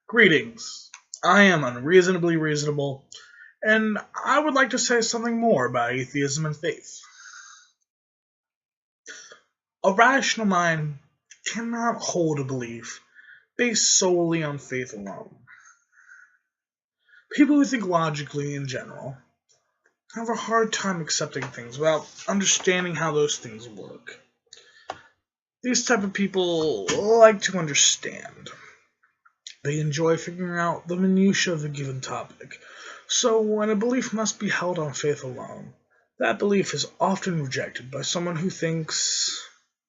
Greetings. I am unreasonably reasonable, and I would like to say something more about atheism and faith. A rational mind cannot hold a belief based solely on faith alone. People who think logically in general have a hard time accepting things without understanding how those things work. These type of people like to understand. They enjoy figuring out the minutiae of a given topic. So when a belief must be held on faith alone, that belief is often rejected by someone who thinks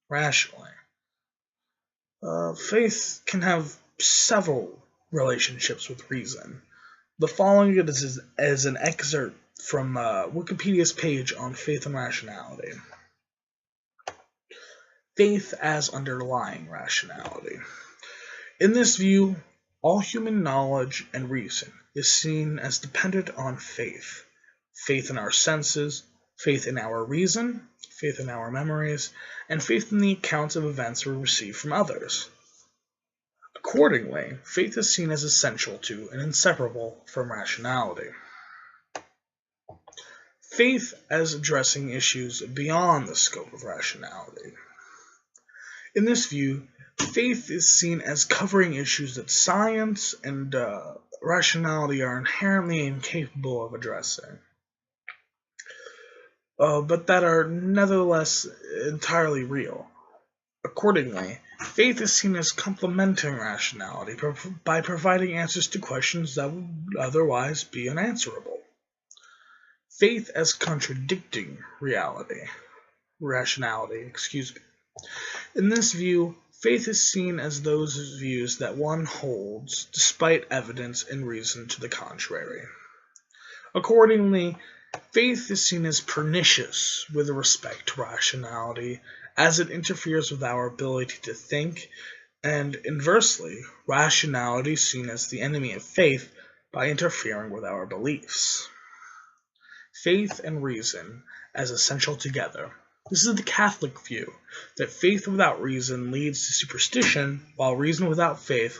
rationally. Faith can have several relationships with reason. The following is an excerpt from Wikipedia's page on faith and rationality. Faith as underlying rationality. In this view, all human knowledge and reason is seen as dependent on faith. Faith in our senses, faith in our reason, faith in our memories, and faith in the accounts of events we receive from others. Accordingly, faith is seen as essential to and inseparable from rationality. Faith as addressing issues beyond the scope of rationality. In this view, faith is seen as covering issues that science and rationality are inherently incapable of addressing, but that are nevertheless entirely real. Accordingly, faith is seen as complementing rationality by providing answers to questions that would otherwise be unanswerable. Faith as contradicting rationality. In this view, faith is seen as those views that one holds despite evidence and reason to the contrary. Accordingly, faith is seen as pernicious with respect to rationality, as it interferes with our ability to think, and inversely, rationality is seen as the enemy of faith by interfering with our beliefs. Faith and reason as essential together. This is the Catholic view, that faith without reason leads to superstition, while reason without faith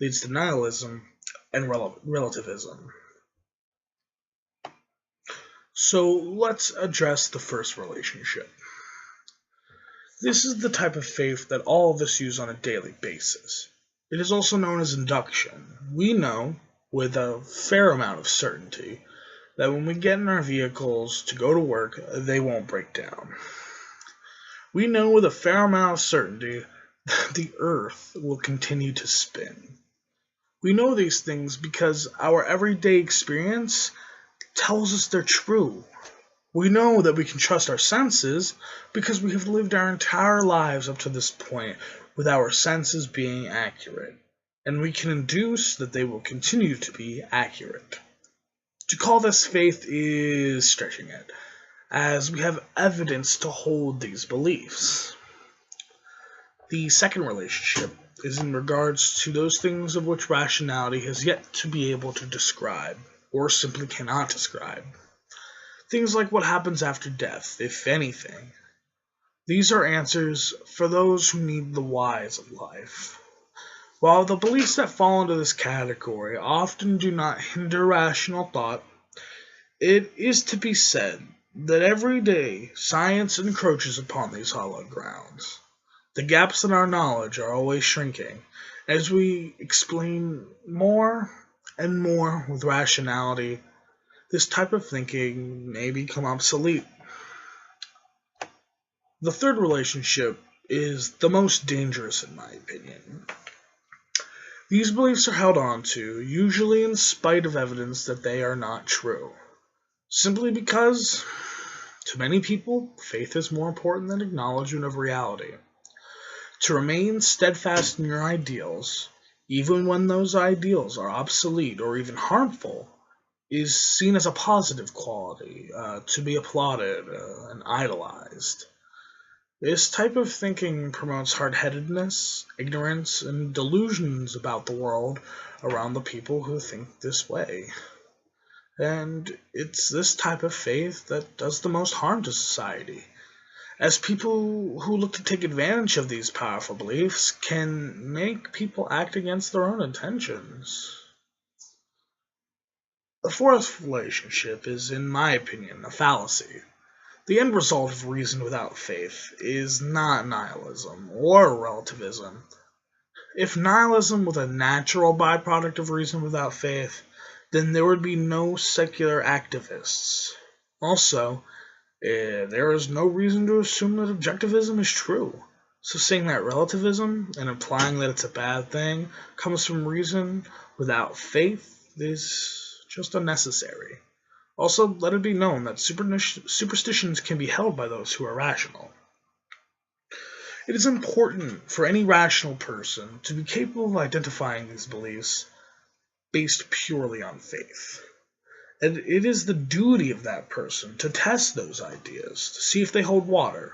leads to nihilism and relativism. So let's address the first relationship. This is the type of faith that all of us use on a daily basis. It is also known as induction. We know, with a fair amount of certainty, that when we get in our vehicles to go to work, they won't break down. We know with a fair amount of certainty that the earth will continue to spin. We know these things because our everyday experience tells us they're true. We know that we can trust our senses because we have lived our entire lives up to this point with our senses being accurate, and we can induce that they will continue to be accurate. To call this faith is stretching it, as we have evidence to hold these beliefs. The second relationship is in regards to those things of which rationality has yet to be able to describe, or simply cannot describe. Things like what happens after death, if anything. These are answers for those who need the whys of life. While the beliefs that fall into this category often do not hinder rational thought, it is to be said that every day science encroaches upon these hallowed grounds. The gaps in our knowledge are always shrinking. As we explain more and more with rationality, this type of thinking may become obsolete. The third relationship is the most dangerous in my opinion. These beliefs are held on to, usually in spite of evidence that they are not true. Simply because, to many people, faith is more important than acknowledgement of reality. To remain steadfast in your ideals, even when those ideals are obsolete or even harmful, is seen as a positive quality, to be applauded and idolized. This type of thinking promotes hard-headedness, ignorance, and delusions about the world around the people who think this way. And it's this type of faith that does the most harm to society, as people who look to take advantage of these powerful beliefs can make people act against their own intentions. The fourth relationship is, in my opinion, a fallacy. The end result of reason without faith is not nihilism or relativism. If nihilism was a natural byproduct of reason without faith, then there would be no secular activists. Also, there is no reason to assume that objectivism is true. So saying that relativism and implying that it's a bad thing comes from reason without faith is just unnecessary. Also, let it be known that superstitions can be held by those who are rational. It is important for any rational person to be capable of identifying these beliefs based purely on faith. And it is the duty of that person to test those ideas to see if they hold water.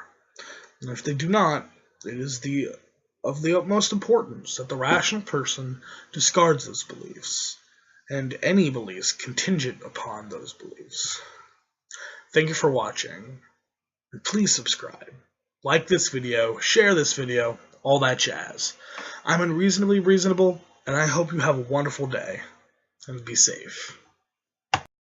And if they do not, it is of the utmost importance that the rational person discards those beliefs, and any beliefs contingent upon those beliefs. Thank you for watching, and please subscribe. Like this video, share this video, all that jazz. I'm unreasonably reasonable, and I hope you have a wonderful day, and be safe.